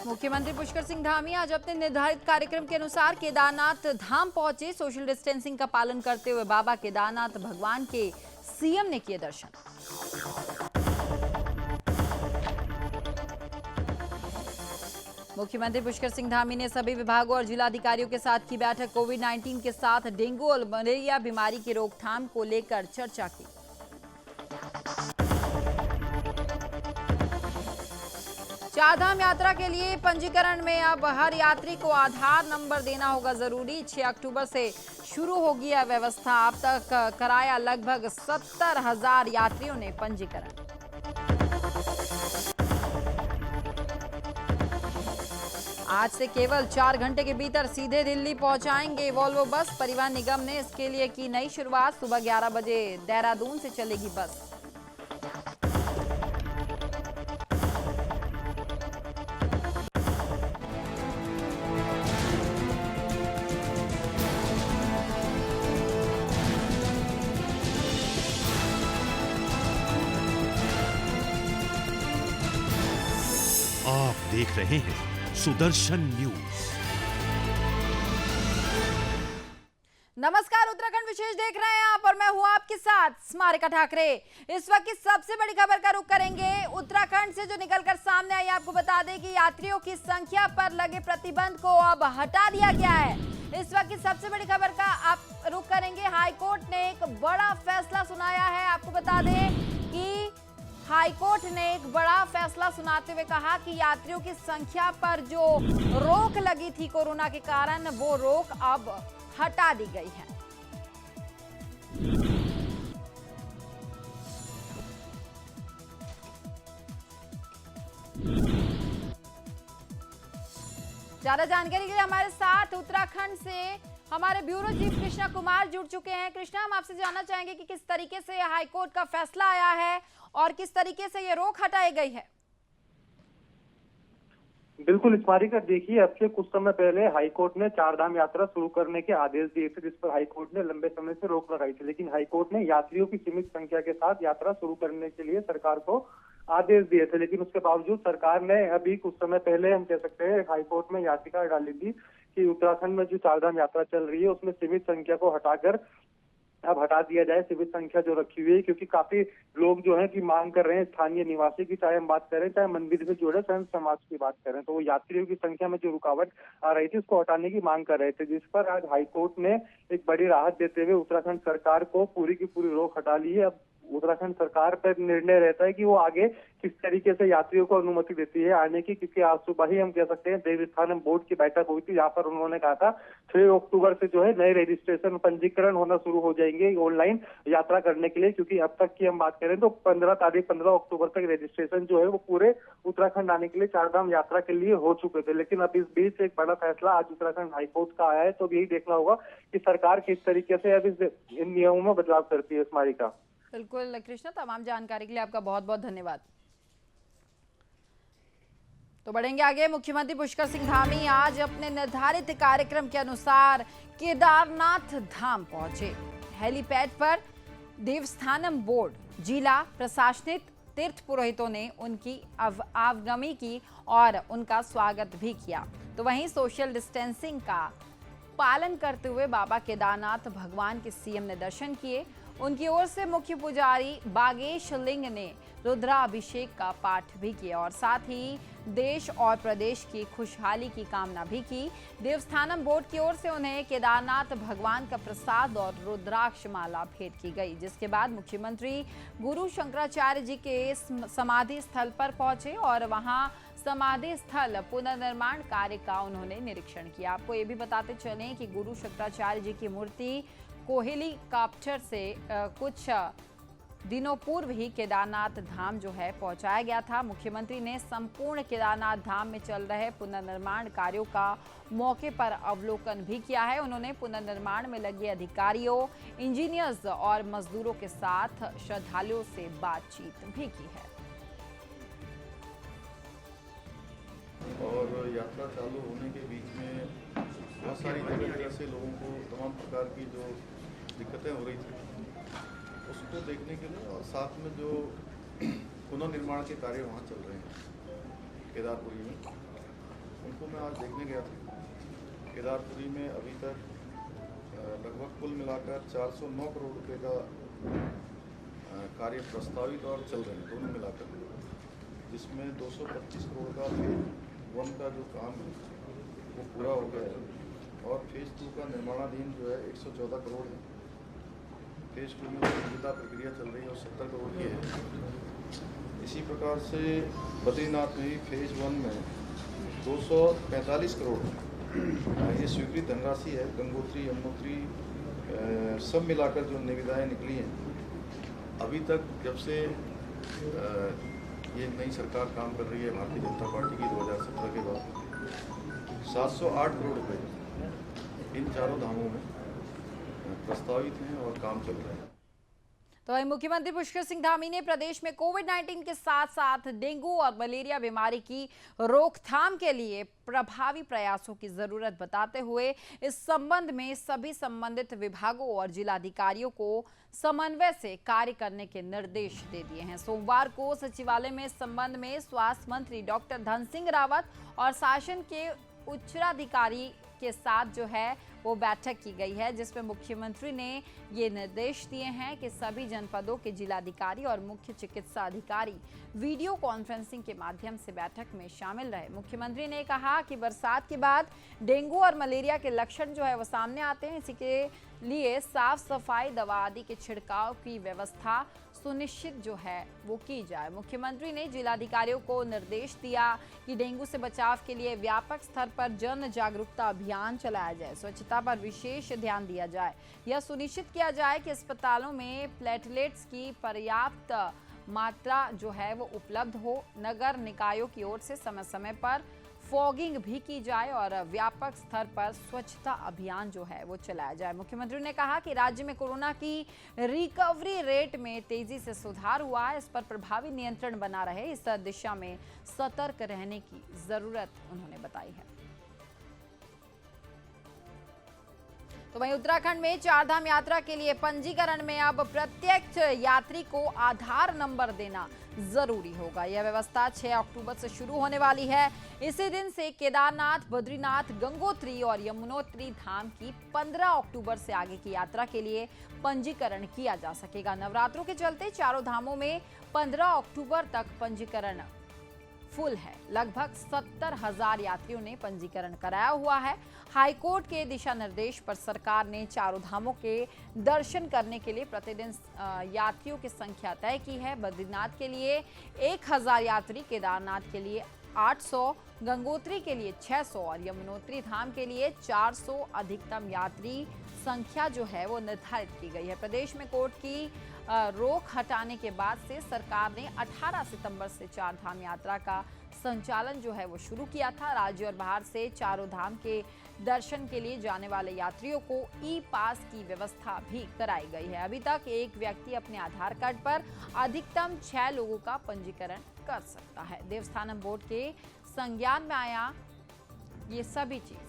मुख्यमंत्री पुष्कर सिंह धामी आज अपने निर्धारित कार्यक्रम के अनुसार केदारनाथ धाम पहुंचे। सोशल डिस्टेंसिंग का पालन करते हुए बाबा केदारनाथ भगवान के सीएम ने किए दर्शन। मुख्यमंत्री पुष्कर सिंह धामी ने सभी विभागों और जिलाधिकारियों के साथ की बैठक। कोविड-19 के साथ डेंगू और मलेरिया बीमारी की रोकथाम को लेकर चर्चा की। चारधाम यात्रा के लिए पंजीकरण में अब हर यात्री को आधार नंबर देना होगा जरूरी। 6 अक्टूबर से शुरू होगी यह व्यवस्था। अब तक कराया लगभग 70,000 यात्रियों ने पंजीकरण। आज से केवल 4 घंटे के भीतर सीधे दिल्ली पहुंचाएंगे वोल्वो बस। परिवहन निगम ने इसके लिए की नई शुरुआत। सुबह 11 बजे देहरादून से चलेगी बस। आप देख रहे हैं सुदर्शन न्यूज। नमस्कार, उत्तराखंड विशेष देख रहे हैं आप और मैं हूं आपके साथ स्मारिका ठाकरे। इस वक्त की सबसे बड़ी खबर का रुख करेंगे उत्तराखंड से, जो निकलकर सामने आई। आपको बता दें कि यात्रियों की संख्या पर लगे प्रतिबंध को अब हटा दिया गया है। इस वक्त की सबसे बड़ी खबर का आप रुख करेंगे। हाईकोर्ट ने एक बड़ा फैसला सुनाया है। आपको बता दें कि हाईकोर्ट ने एक बड़ा फैसला सुनाते हुए कहा कि यात्रियों की संख्या पर जो रोक लगी थी कोरोना के कारण, वो रोक अब हटा दी गई है। ज्यादा जानकारी के लिए हमारे साथ उत्तराखंड से हमारे ब्यूरो चीफ कृष्णा कुमार जुड़ चुके हैं। कृष्णा, हम आपसे जानना चाहेंगे कि किस तरीके से हाईकोर्ट का फैसला आया है और किस तरीके से ये रोक हटाई गई है। बिल्कुल स्मारिका, देखिए अब से कुछ समय पहले हाईकोर्ट ने चारधाम यात्रा शुरू करने के आदेश दिए थे, जिस पर हाईकोर्ट ने लंबे समय से रोक लगाई थी। लेकिन हाईकोर्ट ने यात्रियों की सीमित संख्या के साथ यात्रा शुरू करने के लिए सरकार को आदेश दिए थे। लेकिन उसके बावजूद सरकार ने अभी कुछ समय पहले, हम कह सकते हैं, हाईकोर्ट में याचिका डाली थी कि उत्तराखंड में जो चारधाम यात्रा चल रही है उसमें सीमित संख्या को हटाकर अब हटा दिया जाए, सीमित संख्या जो रखी हुई है। क्योंकि काफी लोग जो है कि मांग कर रहे हैं, स्थानीय निवासी की, चाहे हम बात करें, चाहे मंदिर से जुड़े संत समाज की बात करें, तो वो यात्रियों की संख्या में जो रुकावट आ रही थी उसको हटाने की मांग कर रहे थे, जिस पर आज हाईकोर्ट ने एक बड़ी राहत देते हुए उत्तराखंड सरकार को पूरी की पूरी रोक हटा ली है। अब उत्तराखंड सरकार पर निर्णय रहता है कि वो आगे किस तरीके से यात्रियों को अनुमति देती है आने की। क्योंकि आज सुबह ही हम कह सकते हैं देवस्थानम बोर्ड की बैठक हुई थी, जहां पर उन्होंने कहा था 6 अक्टूबर से जो है नए रजिस्ट्रेशन पंजीकरण होना शुरू हो जाएंगे ऑनलाइन यात्रा करने के लिए। क्योंकि अब तक की हम बात करें तो 15 अक्टूबर तक रजिस्ट्रेशन जो है वो पूरे उत्तराखंड आने के लिए चारधाम यात्रा के लिए हो चुके थे। लेकिन अब इस बीच एक बड़ा फैसला आज उत्तराखंड हाईकोर्ट का आया है, तो यही देखना होगा कि सरकार किस तरीके से अब इन नियमों में बदलाव करती है। स्मारिका, बिल्कुल कृष्णा, तमाम जानकारी के लिए आपका बहुत बहुत धन्यवाद। तो बढ़ेंगे आगे। मुख्यमंत्री पुष्कर सिंह धामी आज अपने निर्धारित कार्यक्रम के अनुसार केदारनाथ धाम पहुंचे। हेलीपैड पर देवस्थानम बोर्ड, जिला प्रशासनिक, तीर्थ पुरोहितों ने उनकी आवागमन की और उनका स्वागत भी किया। तो वहीं सोशल डिस्टेंसिंग का पालन करते हुए बाबा केदारनाथ भगवान के सीएम ने दर्शन किए। उनकी ओर से मुख्य पुजारी बागेश लिंग ने रुद्राभिषेक का पाठ भी किया और साथ ही देश और प्रदेश की खुशहाली की कामना भी की। देवस्थानम बोर्ड की ओर से उन्हें केदारनाथ भगवान का प्रसाद और रुद्राक्ष माला भेंट की गई, जिसके बाद मुख्यमंत्री गुरु शंकराचार्य जी के समाधि स्थल पर पहुंचे और वहां समाधि स्थल पुनर्निर्माण कार्य का उन्होंने निरीक्षण किया। आपको ये भी बताते चलें कि गुरु शंकराचार्य जी की मूर्ति को हेलीकॉप्टर से कुछ दिनों पूर्व ही केदारनाथ धाम जो है पहुंचाया गया था। मुख्यमंत्री ने संपूर्ण केदारनाथ धाम में चल रहे पुनर्निर्माण कार्यों का मौके पर अवलोकन भी किया है। उन्होंने पुनर्निर्माण में लगे अधिकारियों, इंजीनियर्स और मजदूरों के साथ श्रद्धालुओं से बातचीत भी की है। और यात्रा चालू होने के बीच में बहुत सारी जगह से लोगों को तमाम प्रकार की जो दिक्कतें हो रही थी उसको देखने के लिए, और साथ में जो पुनर्निर्माण के कार्य वहाँ चल रहे हैं केदारपुरी में, उनको मैं आज देखने गया था। केदारपुरी में अभी तक लगभग कुल मिलाकर 409 करोड़ रुपए का कार्य प्रस्तावित और चल रहे हैं दोनों मिलाकर, जिसमें 225 करोड़ का फेज 1 का जो काम है वो पूरा हो गया है और फेज 2 का निर्माणाधीन जो है 114 करोड़ है। फेज 2 में संविदा प्रक्रिया चल रही है और 70 करोड़ की है। इसी प्रकार से बद्रीनाथ में भी फेज 1 में 245 करोड़ ये स्वीकृत धनराशि है। गंगोत्री, यमुनोत्री सब मिलाकर जो निविदाएं निकली हैं अभी तक, जब से ये नई सरकार काम कर रही है भारतीय जनता पार्टी की 2017 के बाद, 708 करोड़ रुपए इन चारों धामों में प्रस्तावित हैं और काम चल रहा है। तो वहीं मुख्यमंत्री पुष्कर सिंह धामी ने प्रदेश में कोविड-19 के साथ साथ डेंगू और मलेरिया बीमारी की रोकथाम के लिए प्रभावी प्रयासों की जरूरत बताते हुए इस संबंध में सभी संबंधित विभागों और जिलाधिकारियों को समन्वय से कार्य करने के निर्देश दे दिए हैं। सोमवार को सचिवालय में इस संबंध में स्वास्थ्य मंत्री डॉक्टर धन सिंह रावत और शासन के उच्चाधिकारी के साथ जो है वो बैठक की गई है, जिसमें मुख्यमंत्री ने ये निर्देश दिए हैं कि सभी जनपदों के जिलाधिकारी और मुख्य चिकित्सा अधिकारी वीडियो कॉन्फ्रेंसिंग के माध्यम से बैठक में शामिल रहे। मुख्यमंत्री ने कहा कि बरसात के बाद डेंगू और मलेरिया के लक्षण जो है वो सामने आते हैं, इसी के लिए साफ सफाई, दवा आदि के छिड़काव की व्यवस्था सुनिश्चित जो है वो की जाए। मुख्यमंत्री ने जिलाधिकारियों को निर्देश दिया कि डेंगू से बचाव के लिए व्यापक स्तर पर जन जागरूकता अभियान चलाया जाए, स्वच्छता पर विशेष ध्यान दिया जाए, यह सुनिश्चित किया जाए कि अस्पतालों में प्लेटलेट्स की पर्याप्त मात्रा जो है वो उपलब्ध हो। नगर निकायों की ओर से समय समय पर फॉगिंग भी की जाए और व्यापक स्तर पर स्वच्छता अभियान जो है वो चलाया जाए। मुख्यमंत्री ने कहा कि राज्य में कोरोना की रिकवरी रेट में तेजी से सुधार हुआ है, इस पर प्रभावी नियंत्रण बना रहे, इस दिशा में सतर्क रहने की जरूरत उन्होंने बताई है। तो वहीं उत्तराखंड में चारधाम यात्रा के लिए पंजीकरण में अब प्रत्येक यात्री को आधार नंबर देना जरूरी होगा। यह व्यवस्था 6 अक्टूबर से शुरू होने वाली है। इसी दिन से केदारनाथ, बद्रीनाथ, गंगोत्री और यमुनोत्री धाम की 15 अक्टूबर से आगे की यात्रा के लिए पंजीकरण किया जा सकेगा। नवरात्रों के चलते चारों धामों में 15 अक्टूबर तक पंजीकरण फुल है। लगभग 70,000 यात्रियों ने पंजीकरण कराया हुआ है। हाईकोर्ट के दिशा निर्देश पर सरकार ने चारों धामों के दर्शन करने के लिए प्रतिदिन यात्रियों की संख्या तय की है। बद्रीनाथ के लिए 1000 यात्री, केदारनाथ के लिए 800, गंगोत्री के लिए 600 और यमुनोत्री धाम के लिए 400 अधिकतम यात्री संख्या जो है वो निर्धारित की गई है। प्रदेश में कोर्ट की रोक हटाने के बाद से सरकार ने 18 सितंबर से चारधाम यात्रा का संचालन जो है वो शुरू किया था। राज्य और बाहर से चारों धाम के दर्शन के लिए जाने वाले यात्रियों को ई पास की व्यवस्था भी कराई गई है। अभी तक एक व्यक्ति अपने आधार कार्ड पर अधिकतम 6 लोगों का पंजीकरण कर सकता है। देवस्थानम बोर्ड के संज्ञान में आया ये सभी चीजें।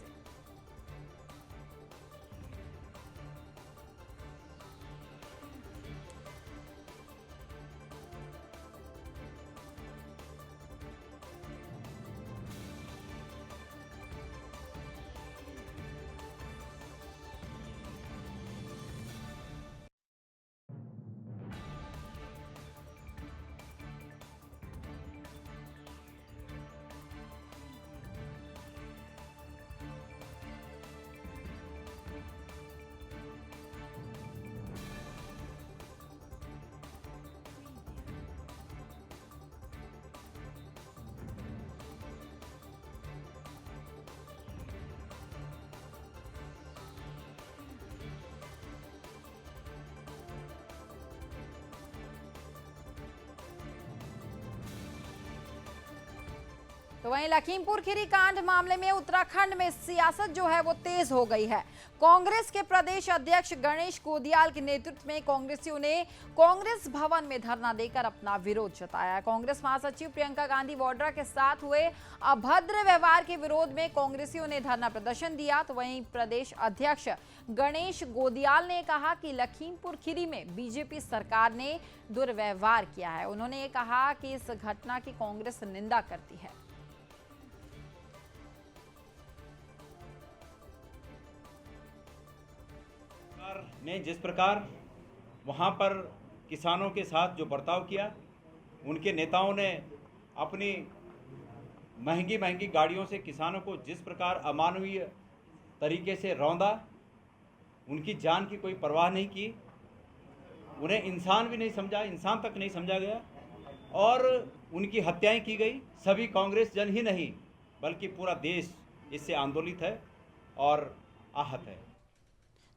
तो वहीं लखीमपुर खीरी कांड मामले में उत्तराखंड में सियासत जो है वो तेज हो गई है। कांग्रेस के प्रदेश अध्यक्ष गणेश गोदियाल के नेतृत्व में कांग्रेसियों ने कांग्रेस भवन में धरना देकर अपना विरोध जताया। कांग्रेस महासचिव प्रियंका गांधी वाड्रा के साथ हुए अभद्र व्यवहार के विरोध में कांग्रेसियों ने धरना प्रदर्शन दिया। तो वहीं प्रदेश अध्यक्ष गणेश गोदियाल ने कहा कि लखीमपुर खीरी में बीजेपी सरकार ने दुर्व्यवहार किया है। उन्होंने कहा कि इस घटना की कांग्रेस निंदा करती है। सरकार ने जिस प्रकार वहाँ पर किसानों के साथ जो बर्ताव किया, उनके नेताओं ने अपनी महंगी महंगी गाड़ियों से किसानों को जिस प्रकार अमानवीय तरीके से रौंदा, उनकी जान की कोई परवाह नहीं की, उन्हें इंसान भी नहीं समझा, इंसान तक नहीं समझा गया और उनकी हत्याएं की गई। सभी कांग्रेस जन ही नहीं बल्कि पूरा देश इससे आंदोलित है और आहत है।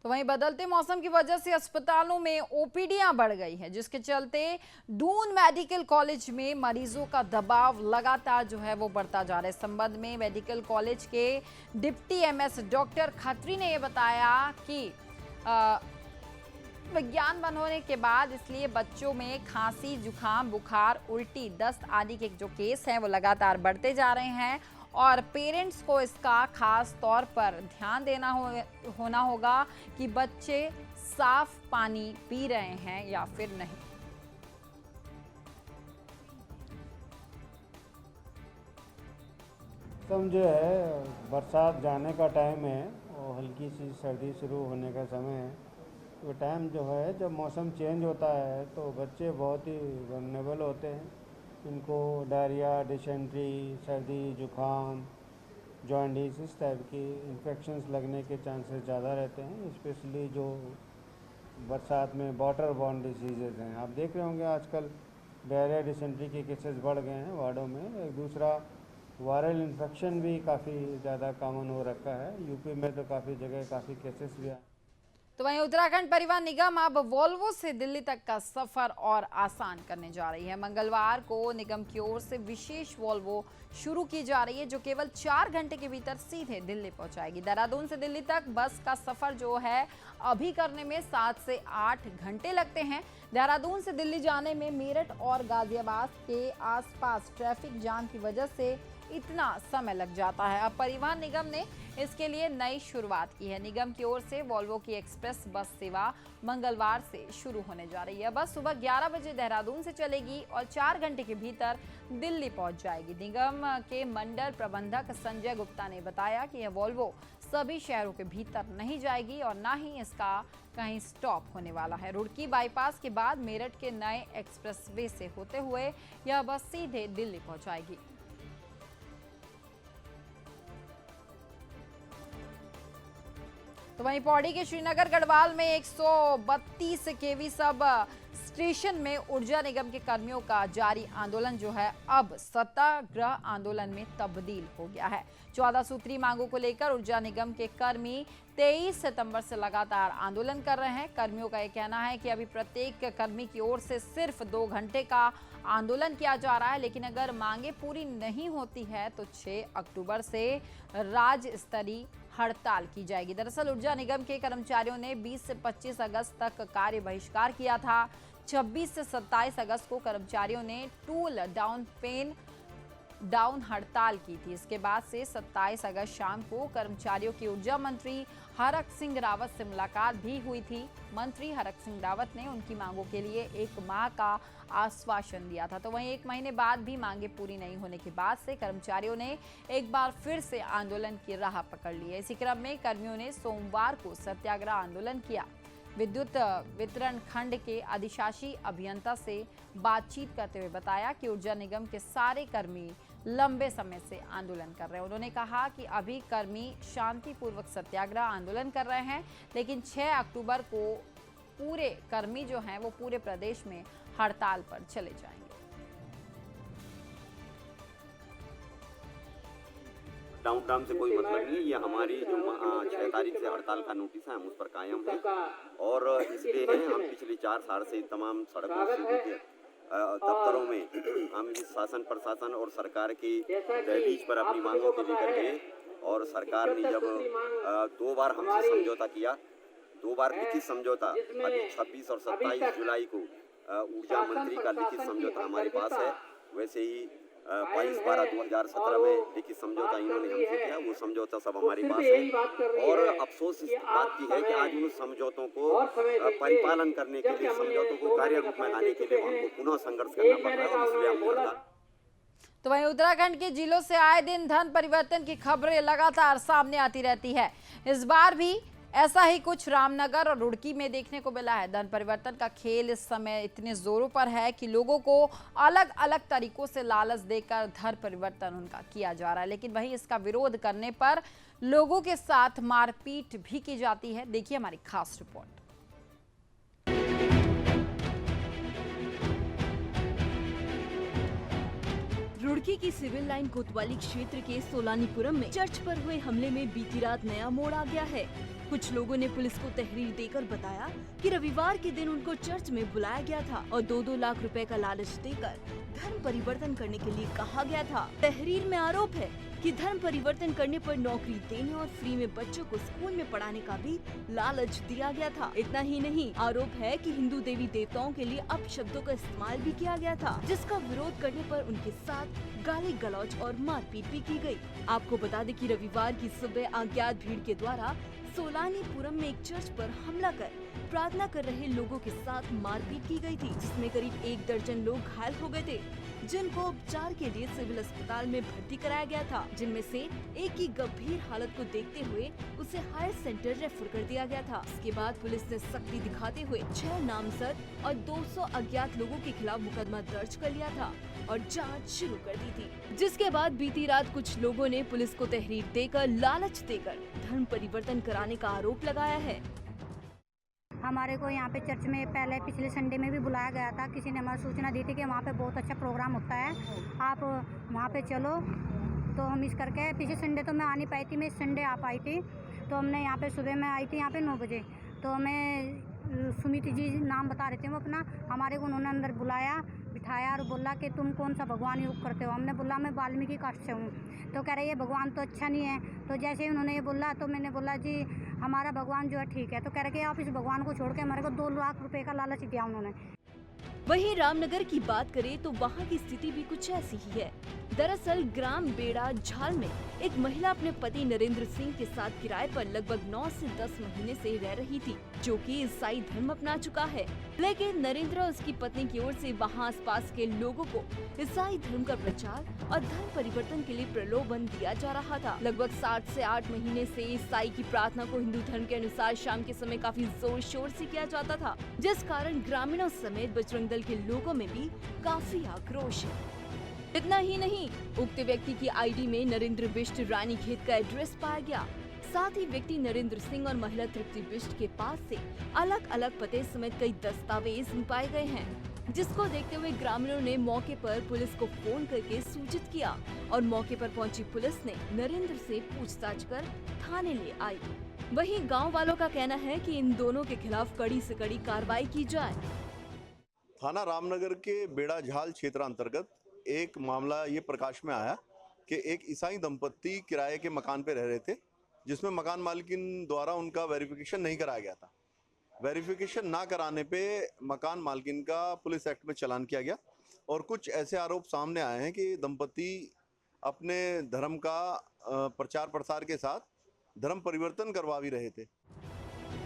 तो वहीं बदलते मौसम की वजह से अस्पतालों में ओपीडीयां बढ़ गई हैं, जिसके चलते दून मेडिकल कॉलेज में मरीजों का दबाव लगातार जो है वो बढ़ता जा रहा है। इस संबंध में मेडिकल कॉलेज के डिप्टी एमएस डॉक्टर खत्री ने ये बताया कि विज्ञान बंद होने के बाद इसलिए बच्चों में खांसी, जुकाम, बुखार, उल्टी, दस्त आदि के जो केस हैं वो लगातार बढ़ते जा रहे हैं और पेरेंट्स को इसका खास तौर पर ध्यान देना होना होगा कि बच्चे साफ पानी पी रहे हैं या फिर नहीं। मौसम जो है बरसात जाने का टाइम है और हल्की सी सर्दी शुरू होने का समय है। तो टाइम जो है जब मौसम चेंज होता है तो बच्चे बहुत ही वल्नरेबल होते हैं। इनको डायरिया, डिसेंट्री, सर्दी, जुकाम, जॉन्डिस इस टाइप की इन्फेक्शंस लगने के चांसेस ज़्यादा रहते हैं, स्पेशली जो बरसात में वाटर बॉर्न डिसीजेज़ हैं। आप देख रहे होंगे आजकल डायरिया, डिसेंट्री के केसेस बढ़ गए हैं वार्डों में। एक दूसरा वायरल इन्फेक्शन भी काफ़ी ज़्यादा कॉमन हो रखा है। यूपी में तो काफ़ी जगह काफ़ी केसेस भी आए। तो वहीं उत्तराखंड परिवहन निगम अब वोल्वो से दिल्ली तक का सफर और आसान करने जा रही है। मंगलवार को निगम की ओर से विशेष वोल्वो शुरू की जा रही है, जो केवल 4 घंटे के भीतर सीधे दिल्ली पहुंचाएगी। देहरादून से दिल्ली तक बस का सफर जो है अभी करने में 7 से 8 घंटे लगते हैं। देहरादून से दिल्ली जाने में मेरठ और गाजियाबाद के आसपास ट्रैफिक जाम की वजह से इतना समय लग जाता है। अब परिवहन निगम ने इसके लिए नई शुरुआत की है। निगम की ओर से वोल्वो की एक्सप्रेस बस सेवा मंगलवार से शुरू होने जा रही है। बस सुबह 11 बजे देहरादून से चलेगी और 4 घंटे के भीतर दिल्ली पहुंच जाएगी। निगम के मंडल प्रबंधक संजय गुप्ता ने बताया कि यह वोल्वो सभी शहरों के भीतर नहीं जाएगी और ना ही इसका कहीं स्टॉप होने वाला है। रुड़की बाईपास के बाद मेरठ के नए एक्सप्रेसवे से होते हुए यह बस सीधे दिल्ली पहुंचाएगी। तो वहीं पौड़ी के श्रीनगर गढ़वाल में 132 केवी सब स्टेशन में ऊर्जा निगम के कर्मियों का जारी आंदोलन जो है अब सत्याग्रह आंदोलन में तब्दील हो गया है। 14 सूत्री मांगों को लेकर ऊर्जा निगम के कर्मी 23 सितंबर से लगातार आंदोलन कर रहे हैं। कर्मियों का यह कहना है कि अभी प्रत्येक कर्मी की ओर से सिर्फ 2 घंटे का आंदोलन किया जा रहा है, लेकिन अगर मांगे पूरी नहीं होती है तो 6 अक्टूबर से राज्य स्तरीय हड़ताल की जाएगी। दरअसल ऊर्जा निगम के कर्मचारियों ने 20 से 25 अगस्त तक कार्य बहिष्कार किया था। 26 से 27 अगस्त को कर्मचारियों ने टूल डाउन पेन डाउन हड़ताल की थी। इसके बाद से 27 अगस्त शाम को कर्मचारियों की ऊर्जा मंत्री हरक सिंह रावत से मुलाकात भी हुई थी। मंत्री हरक सिंह रावत ने उनकी मांगों के लिए 1 माह का आश्वासन दिया था। तो वहीं 1 महीने बाद भी मांगे पूरी नहीं होने के बाद से कर्मचारियों ने एक बार फिर से आंदोलन की राह पकड़ ली है। इसी क्रम में कर्मियों ने सोमवार को सत्याग्रह आंदोलन किया। विद्युत वितरण खंड के अधिशासी अभियंता से बातचीत करते हुए बताया कि ऊर्जा निगम के सारे कर्मी लंबे समय से आंदोलन कर रहे हैं। उन्होंने कहा कि अभी कर्मी शांतिपूर्वक सत्याग्रह आंदोलन कर रहे हैं, लेकिन 6 अक्टूबर को पूरे कर्मी जो हैं वो पूरे प्रदेश में हड़ताल पर चले जाएंगे। डाउन से कोई मतलब नहीं है। ये हमारी जो 6 तारीख से हड़ताल का नोटिस है हम उस पर कायम है और इसलिए हैं हम पिछले 4 साल से तमाम सड़कों से दफ्तरों में हम इस शासन प्रशासन और सरकार की दहलीज पर अपनी मांगों के लेकर गए और सरकार ने जब 2 बार हमसे समझौता किया, 2 बार लिखित समझौता, अभी 26 और 27 जुलाई को ऊर्जा मंत्री का लिखित समझौता हमारे पास है। वैसे ही 22/12/2017 में लिखित समझौता इन्होंने हमसे किया, वो समझौता सब हमारे पास है और अफसोस इस बात की है कि आज उन समझौतों को परिपालन करने के लिए, समझौतों को कार्य रूप में लाने के लिए हमको पुनः संघर्ष करना पड़ रहा है और इसलिए हम लड़। तो वहीं उत्तराखंड के जिलों से आए दिन धन परिवर्तन की खबरें लगातार सामने आती रहती है। इस बार भी ऐसा ही कुछ रामनगर और रुड़की में देखने को मिला है। धन परिवर्तन का खेल इस समय इतने जोरों पर है कि लोगों को अलग अलग तरीकों से लालच देकर धन परिवर्तन उनका किया जा रहा है, लेकिन वहीं इसका विरोध करने पर लोगों के साथ मारपीट भी की जाती है। देखिए हमारी खास रिपोर्ट। रुड़की की सिविल लाइन कोतवाली क्षेत्र के सोलानीपुरम में चर्च पर हुए हमले में बीती रात नया मोड़ आ गया है। कुछ लोगों ने पुलिस को तहरीर देकर बताया कि रविवार के दिन उनको चर्च में बुलाया गया था और 2-2 लाख रुपए का लालच देकर धर्म परिवर्तन करने के लिए कहा गया था। तहरीर में आरोप है कि धर्म परिवर्तन करने पर नौकरी देने और फ्री में बच्चों को स्कूल में पढ़ाने का भी लालच दिया गया था। इतना ही नहीं, आरोप है कि हिंदू देवी देवताओं के लिए अपशब्दों का इस्तेमाल भी किया गया था, जिसका विरोध करने पर उनके साथ गाली गलौज और मारपीट भी की गई। आपको बता दें कि रविवार की सुबह अज्ञात भीड़ के द्वारा सोलानीपुरम में एक चर्च पर हमला कर प्रार्थना कर रहे लोगों के साथ मारपीट की गई थी, जिसमें करीब 1 दर्जन लोग घायल हो गए थे, जिनको उपचार के लिए सिविल अस्पताल में भर्ती कराया गया था, जिनमें से एक की गंभीर हालत को देखते हुए उसे हायर सेंटर रेफर कर दिया गया था। इसके बाद पुलिस ने सख्ती दिखाते हुए 6 नामजद और 200 अज्ञात लोगों के खिलाफ मुकदमा दर्ज कर लिया था और जांच शुरू कर दी थी। जिसके बाद बीती रात कुछ लोगों ने पुलिस को तहरीर देकर लालच देकर धर्म परिवर्तन कराने का आरोप लगाया है। हमारे को यहाँ पे चर्च में पहले पिछले संडे में भी बुलाया गया था। किसी ने हमारी सूचना दी थी कि वहाँ पे बहुत अच्छा प्रोग्राम होता है, आप वहाँ पे चलो। तो हम इस करके पिछले संडे तो मैं आ नहीं पाई थी, मैं इस संडे आ पाई थी। तो हमने यहाँ पे सुबह में आई थी यहाँ पे 9 बजे। तो हमें सुमिति जी नाम बता रहे थे वो अपना, हमारे को उन्होंने अंदर बुलाया, बिठाया और बोला कि तुम कौन सा भगवान योग करते हो। हमने बोला मैं वाल्मीकि कास्ट से हूँ। तो कह रहे ये भगवान तो अच्छा नहीं है। तो जैसे ही उन्होंने ये बोला तो मैंने बोला जी हमारा भगवान जो है ठीक है। तो कह रहे कि आप इस भगवान को छोड़ के हमारे को 2 लाख रुपए का लालच दिया उन्होंने। वहीं रामनगर की बात करें तो वहाँ की स्थिति भी कुछ ऐसी ही है। दरअसल ग्राम बेड़ा झाल में एक महिला अपने पति नरेंद्र सिंह के साथ किराए पर लगभग 9 से 10 महीने से रह रही थी, जो कि ईसाई धर्म अपना चुका है। लेकिन नरेंद्र और उसकी पत्नी की ओर से वहां आसपास के लोगों को ईसाई धर्म का प्रचार और धर्म परिवर्तन के लिए प्रलोभन दिया जा रहा था। लगभग 7 से 8 महीने से ईसाई की प्रार्थना को हिंदू धर्म के अनुसार शाम के समय काफी जोर शोर से किया जाता था, जिस कारण ग्रामीणों समेत बजरंग दल के लोगों में भी काफी आक्रोश है। इतना ही नहीं, उक्त व्यक्ति की आईडी में नरेंद्र बिष्ट रानीखेत का एड्रेस पाया गया। साथ ही व्यक्ति नरेंद्र सिंह और महिला तृप्ति बिष्ट के पास से अलग अलग पते समेत कई दस्तावेज पाए गए हैं, जिसको देखते हुए ग्रामीणों ने मौके पर पुलिस को फोन करके सूचित किया और मौके पर पहुंची पुलिस ने नरेंद्र से पूछताछ कर थाने ले आई। वहीं गांव वालों का कहना है कि इन दोनों के खिलाफ कड़ी से कड़ी कार्रवाई की जाए। थाना रामनगर के बेड़ा झाल क्षेत्र अंतर्गत एक मामला ये प्रकाश में आया कि एक ईसाई दंपत्ति किराए के मकान पे रह रहे थे, जिसमें मकान मालिकिन द्वारा उनका वेरिफिकेशन नहीं कराया गया था। वेरिफिकेशन ना कराने पे मकान मालिकिन का पुलिस एक्ट में चालान किया गया और कुछ ऐसे आरोप सामने आए हैं कि दंपत्ति अपने धर्म का प्रचार प्रसार के साथ धर्म परिवर्तन करवा भी रहे थे।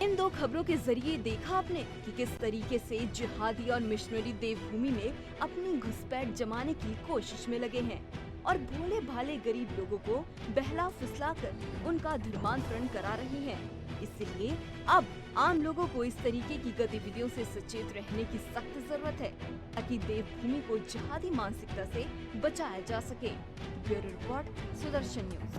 इन 2 खबरों के जरिए देखा आपने कि किस तरीके से जिहादी और मिशनरी देवभूमि में अपनी घुसपैठ जमाने की कोशिश में लगे हैं और भोले भाले गरीब लोगों को बहला फुसलाकर उनका धर्मांतरण करा रहे हैं। इसलिए अब आम लोगों को इस तरीके की गतिविधियों से सचेत रहने की सख्त जरूरत है, ताकि देवभूमि को जिहादी मानसिकता से बचाया जा सके। Bureau report, Sudarshan news.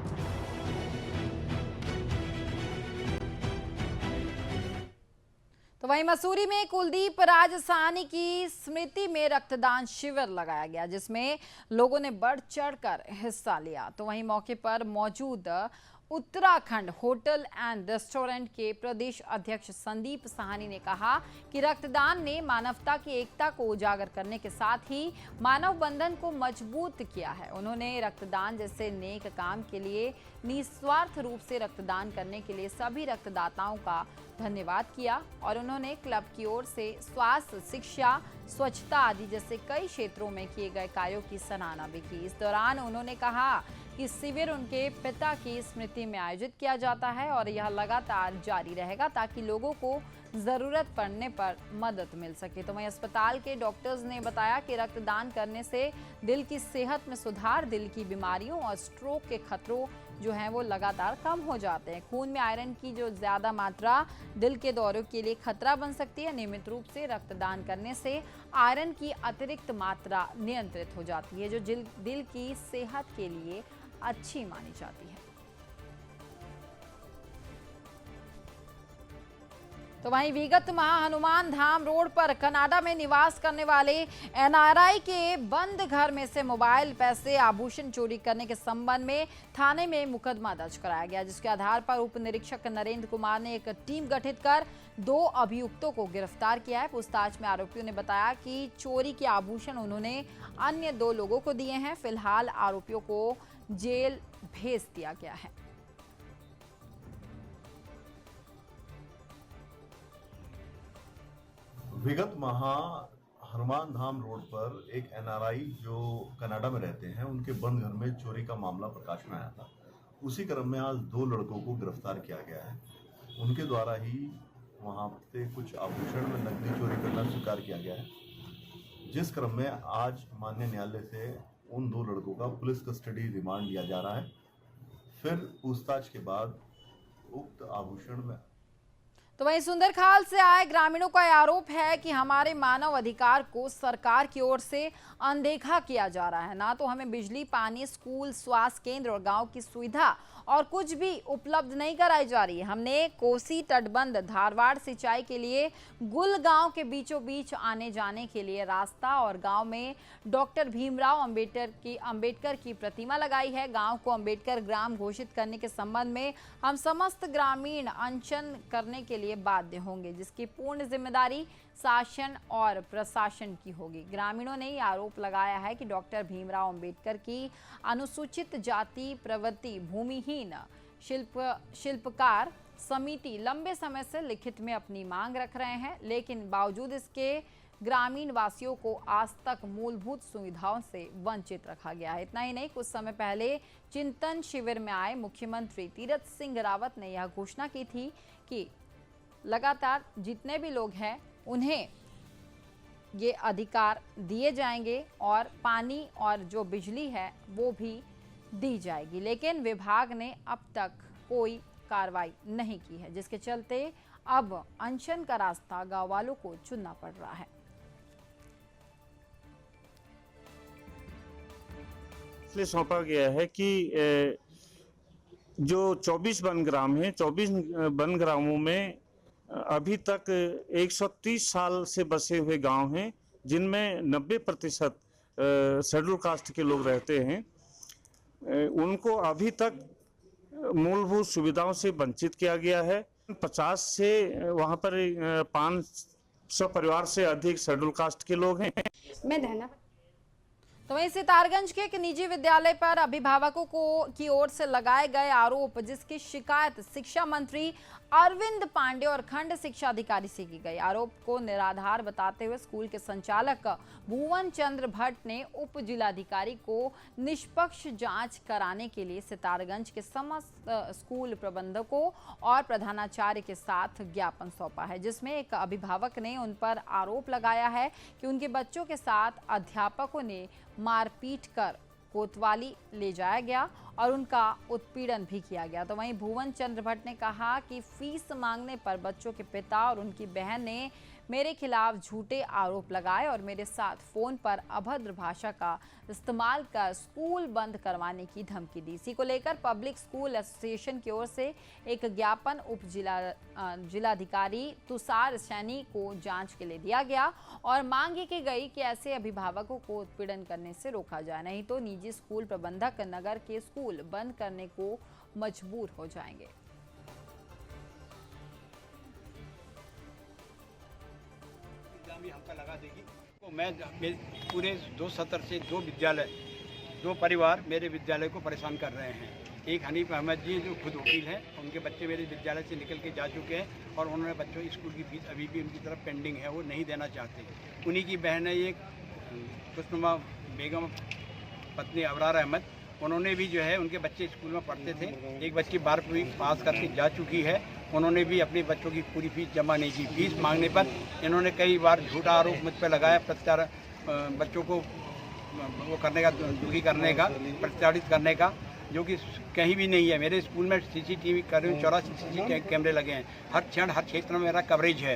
तो वहीं मसूरी में कुलदीप राजसानी की स्मृति में रक्तदान शिविर लगाया गया, जिसमें लोगों ने बढ़ चढ़कर हिस्सा लिया। तो वहीं मौके पर मौजूद उत्तराखंड होटल एंड रेस्टोरेंट के प्रदेश अध्यक्ष संदीप साहनी ने कहा कि रक्तदान ने मानवता की एकता को उजागर करने के साथ ही मानव बंधन को मजबूत किया है। उन्होंने रक्तदान जैसे नेक काम के लिए निस्वार्थ रूप से रक्तदान करने के लिए सभी रक्तदाताओं का धन्यवाद किया और उन्होंने क्लब की ओर से स्वास्थ्य, शिक्षा, स्वच्छता आदि जैसे कई क्षेत्रों में किए गए कार्यों की सराहना भी की। इस दौरान उन्होंने कहा कि शिविर उनके पिता की स्मृति में आयोजित किया जाता है और यह लगातार जारी रहेगा ताकि लोगों को जरूरत पड़ने पर मदद मिल सके। तो वहीं अस्पताल के डॉक्टर्स ने बताया कि रक्तदान करने से दिल की सेहत में सुधार, दिल की बीमारियों और स्ट्रोक के खतरों जो हैं वो लगातार कम हो जाते हैं। खून में आयरन की जो ज्यादा मात्रा दिल के दौरों के लिए खतरा बन सकती है। नियमित रूप से रक्तदान करने से आयरन की अतिरिक्त मात्रा नियंत्रित हो जाती है, जो दिल की सेहत के लिए अच्छी मानी जाती है। तो वहीं विगत माह हनुमान धाम रोड पर कनाडा में निवास करने वाले एनआरआई के बंद घर में से मोबाइल, पैसे, आभूषण चोरी करने के संबंध में थाने में मुकदमा दर्ज कराया गया, जिसके आधार पर उप निरीक्षक नरेंद्र कुमार ने एक टीम गठित कर 2 अभियुक्तों को गिरफ्तार किया है। पूछताछ में आरोपियों ने बताया कि चोरी के आभूषण उन्होंने अन्य 2 लोगों को दिए हैं। फिलहाल आरोपियों को जेल भेज दिया गया है। विगत माह हनुमान धाम रोड पर एक एनआरआई जो कनाडा में रहते हैं, उनके बंद घर में चोरी का मामला प्रकाश में आया था। उसी क्रम में आज 2 लड़कों को गिरफ्तार किया गया है। उनके द्वारा ही वहां से कुछ आभूषण में नकदी चोरी करना स्वीकार किया गया है, जिस क्रम में आज माननीय न्यायालय से उन 2 लड़कों का पुलिस कस्टडी रिमांड लिया जा रहा है। फिर पूछताछ के बाद उक्त आभूषण में। तो वहीं सुंदरखाल से आए ग्रामीणों का आरोप है कि हमारे मानव अधिकार को सरकार की ओर से अनदेखा किया जा रहा है। ना तो हमें बिजली, पानी, स्कूल, स्वास्थ्य केंद्र और गांव की सुविधा और कुछ भी उपलब्ध नहीं कराई जा रही है। हमने कोसी तटबंध, धारवाड़ सिंचाई के लिए गुल गांव के बीचों बीच आने जाने के लिए रास्ता और गांव में डॉक्टर भीमराव अंबेडकर की प्रतिमा लगाई है। गांव को अंबेडकर ग्राम घोषित करने के संबंध में हम समस्त ग्रामीण अनशन करने के लिए बाध्य होंगे, जिसकी पूर्ण जिम्मेदारी शासन और प्रशासन की होगी। ग्रामीणों ने आरोप लगाया है कि डॉक्टर भीमराव अंबेडकर की अनुसूचित जाति प्रवृत्ति भूमिहीन शिल्पकार समिति लंबे समय से लिखित में अपनी मांग रख रहे हैं, लेकिन बावजूद इसके ग्रामीण वासियों को आज तक मूलभूत सुविधाओं से वंचित रखा गया है। इतना ही नहीं, कुछ समय पहले चिंतन शिविर में आए मुख्यमंत्री तीरथ सिंह रावत ने यह घोषणा की थी कि लगातार जितने भी लोग हैं उन्हें ये अधिकार दिए जाएंगे और पानी और जो बिजली है वो भी दी जाएगी, लेकिन विभाग ने अब तक कोई कार्रवाई नहीं की है, जिसके चलते अब अनशन का रास्ता गांव वालों को चुनना पड़ रहा है। इसलिए सौंपा गया है कि जो 24 वनग्राम हैं, 24 वनग्रामों में अभी तक 130 साल से बसे हुए गांव हैं, जिनमें 90% शेड्यूल कास्ट के लोग रहते हैं। उनको अभी तक मूलभूत सुविधाओं से वंचित किया गया है। 50 से वहां पर 500 परिवार से अधिक शेड्यूल कास्ट के लोग हैं। मैं धना तो वहीं सितारगंज के एक निजी विद्यालय पर अभिभावकों की ओर से लगाए गए आरोप, जिसकी शिकायत शिक्षा मंत्री अरविंद पांडे और खंड शिक्षा अधिकारी से की गई। आरोप को निराधार बताते हुए स्कूल के संचालक भुवन चंद्र भट्ट ने उप जिलाधिकारी को निष्पक्ष जांच कराने के लिए सितारगंज के समस्त स्कूल प्रबंधकों और प्रधानाचार्य के साथ ज्ञापन सौंपा है, जिसमें एक अभिभावक ने उन पर आरोप लगाया है कि उनके बच्चों के साथ अध्यापकों ने मारपीट कर कोतवाली ले जाया गया और उनका उत्पीड़न भी किया गया। तो वहीं भुवन चंद्र भट्ट ने कहा कि फीस मांगने पर बच्चों के पिता और उनकी बहन ने मेरे खिलाफ झूठे आरोप लगाए और मेरे साथ फोन पर अभद्र भाषा का इस्तेमाल कर स्कूल बंद करवाने की धमकी दी। इसी को लेकर पब्लिक स्कूल एसोसिएशन की ओर से एक ज्ञापन उप जिलाधिकारी तुषार सैनी को जांच के लिए दिया गया और मांग की गई कि ऐसे अभिभावकों को उत्पीड़न करने से रोका जाए, नहीं तो निजी स्कूल प्रबंधक नगर के स्कूल बंद करने को मजबूर हो जाएंगे। हमका लगा देगी तो मैं पूरे 2 सत्र से 2 विद्यालय 2 परिवार मेरे विद्यालय को परेशान कर रहे हैं। एक हनीफ अहमद जी जो खुद वकील हैं, उनके बच्चे मेरे विद्यालय से निकल के जा चुके हैं और उन्होंने बच्चों की स्कूल की फीस अभी भी उनकी तरफ पेंडिंग है, वो नहीं देना चाहते। उन्हीं की बहन है एक खुशनुमा बेगम पत्नी अबरार अहमद, उन्होंने भी जो है, उनके बच्चे स्कूल में पढ़ते थे, एक बच्ची 12वीं पास करके जा चुकी है, उन्होंने भी अपने बच्चों की पूरी फीस जमा नहीं की। फीस मांगने पर इन्होंने कई बार झूठा आरोप मुझ पर लगाया, बच्चों को वो करने का, दुखी करने का, प्रताड़ित करने का, जो कि कहीं भी नहीं है। मेरे स्कूल में CCTV करीब 84 CCTV कैमरे लगे हैं, हर क्षण हर क्षेत्र में मेरा कवरेज है।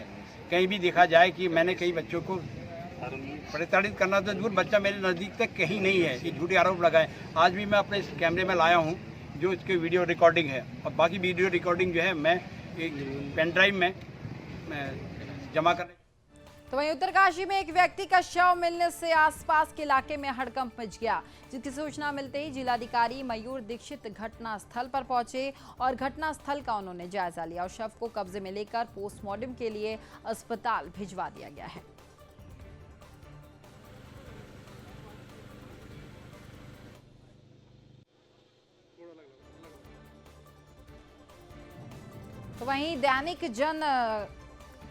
कहीं भी देखा जाए कि मैंने कई बच्चों को प्रताड़ित करना तो दूर, बच्चा मेरे नज़दीक तक कहीं नहीं है, ये झूठे आरोप लगाए। आज भी मैं अपने इस कैमरे में लाया हूँ जो इसके वीडियो रिकॉर्डिंग है, और बाकी वीडियो रिकॉर्डिंग जो है मैं एक पेन ड्राइव में जमा करने। तो वहीं उत्तरकाशी में एक व्यक्ति का शव मिलने से आसपास के इलाके में हड़कंप मच गया, जिसकी सूचना मिलते ही जिलाधिकारी मयूर दीक्षित घटना स्थल पर पहुंचे और घटना स्थल का उन्होंने जायजा लिया और शव को कब्जे में लेकर पोस्टमार्टम के लिए अस्पताल भिजवा दिया गया है। तो वहीं दैनिक जन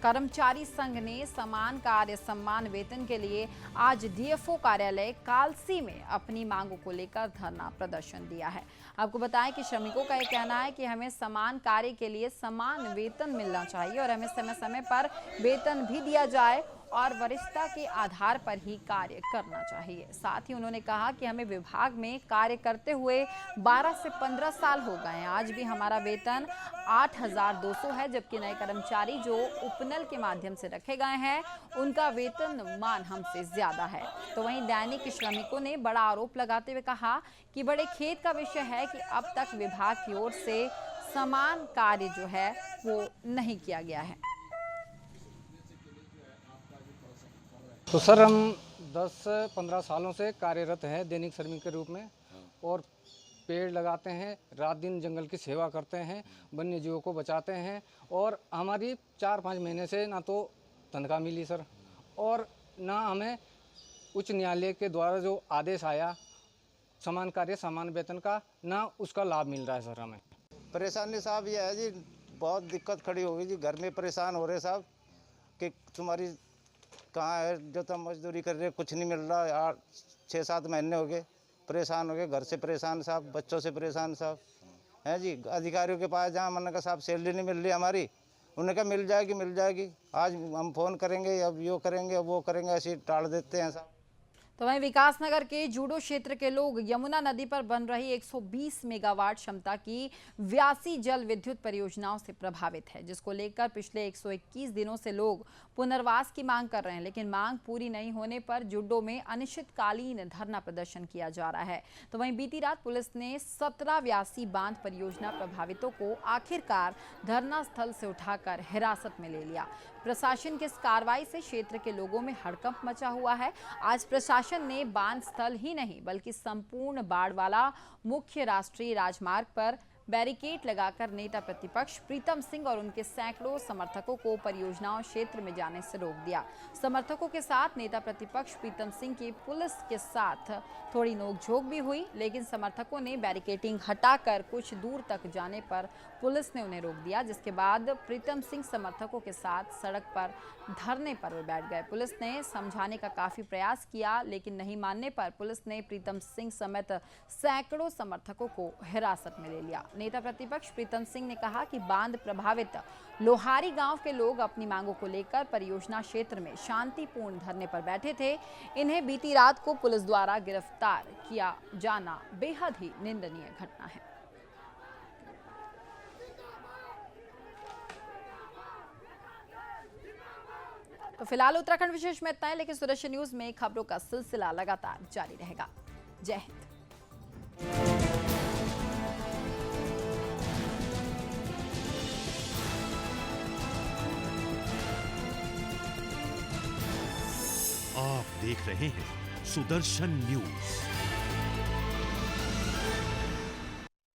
कर्मचारी संघ ने समान कार्य सम्मान वेतन के लिए आज DFO कार्यालय कालसी में अपनी मांगों को लेकर धरना प्रदर्शन दिया है। आपको बताएं कि श्रमिकों का ये कहना है कि हमें समान कार्य के लिए समान वेतन मिलना चाहिए और हमें समय समय पर वेतन भी दिया जाए और वरिष्ठता के आधार पर ही कार्य करना चाहिए। साथ ही उन्होंने कहा कि हमें विभाग में कार्य करते हुए 12 से 15 साल हो गए हैं, आज भी हमारा वेतन 8,200 है, जबकि नए कर्मचारी जो उपनल के माध्यम से रखे गए हैं उनका वेतन मान हमसे ज्यादा है। तो वहीं दैनिक श्रमिकों ने बड़ा आरोप लगाते हुए कहा कि बड़े खेद का विषय है कि अब तक विभाग की ओर से समान कार्य जो है वो नहीं किया गया है। तो सर हम 10 से 15 सालों से कार्यरत हैं दैनिक श्रमिक के रूप में, और पेड़ लगाते हैं, रात दिन जंगल की सेवा करते हैं, वन्य जीवों को बचाते हैं, और हमारी 4-5 महीने से ना तो तनख्वाह मिली सर, और ना हमें उच्च न्यायालय के द्वारा जो आदेश आया समान कार्य समान वेतन का, ना उसका लाभ मिल रहा है सर हमें। परेशानी साहब ये है जी, बहुत दिक्कत खड़ी हो गई जी, घर में परेशान हो रहे साहब कि तुम्हारी कहाँ है, जो तुम मजदूरी कर रहे कुछ नहीं मिल रहा यार, 6-7 महीने हो गए, परेशान हो गए, घर से परेशान साहब, बच्चों से परेशान साहब हैं जी। अधिकारियों के पास जहाँ मैंने कहा साहब सैलरी नहीं मिल रही हमारी, उन्होंने कहा मिल जाएगी, आज हम फ़ोन करेंगे, अब यो करेंगे, अब वो करेंगे, ऐसे टाल देते हैं साहब। तो वहीं विकासनगर के जूडो क्षेत्र के लोग यमुना नदी पर बन रही 120 मेगावाट क्षमता की व्यासी जल विद्युत परियोजनाओं से प्रभावित है, जिसको लेकर पिछले 121 दिनों से लोग पुनर्वास की मांग कर रहे हैं, लेकिन मांग पूरी नहीं होने पर जूडो में अनिश्चितकालीन धरना प्रदर्शन किया जा रहा है। तो वहीं बीती रात पुलिस ने 17 व्यासी बांध परियोजना प्रभावितों को आखिरकार धरना स्थल से उठाकर हिरासत में ले लिया। प्रशासन की इस कार्रवाई से क्षेत्र के लोगों में हड़कंप मचा हुआ है। आज प्रशासन ने बांध स्थल ही नहीं बल्कि संपूर्ण बाढ़ वाला मुख्य राष्ट्रीय राजमार्ग पर बैरिकेड लगाकर नेता प्रतिपक्ष प्रीतम सिंह और उनके सैकड़ों समर्थकों को परियोजनाओं क्षेत्र में जाने से रोक दिया। समर्थकों के साथ नेता प्रतिपक्ष प्रीतम सिंह की पुलिस के साथ थोड़ी नोकझोंक भी हुई, लेकिन समर्थकों ने बैरिकेडिंग हटाकर कुछ दूर तक जाने पर पुलिस ने उन्हें रोक दिया, जिसके बाद प्रीतम सिंह समर्थकों के साथ सड़क पर धरने पर वे बैठ गए। पुलिस ने समझाने का काफी प्रयास किया, लेकिन नहीं मानने पर पुलिस ने प्रीतम सिंह समेत सैकड़ों समर्थकों को हिरासत में ले लिया। नेता प्रतिपक्ष प्रीतम सिंह ने कहा कि बांध प्रभावित लोहारी गांव के लोग अपनी मांगों को लेकर परियोजना क्षेत्र में शांतिपूर्ण धरने पर बैठे थे। इन्हें बीती रात को पुलिस द्वारा गिरफ्तार किया जाना बेहद ही निंदनीय घटना है। तो फिलहाल उत्तराखंड विशेष में इतना है, लेकिन सुदर्शन न्यूज में खबरों का सिलसिला लगातार जारी रहेगा। जय हिंद। आप देख रहे हैं सुदर्शन न्यूज।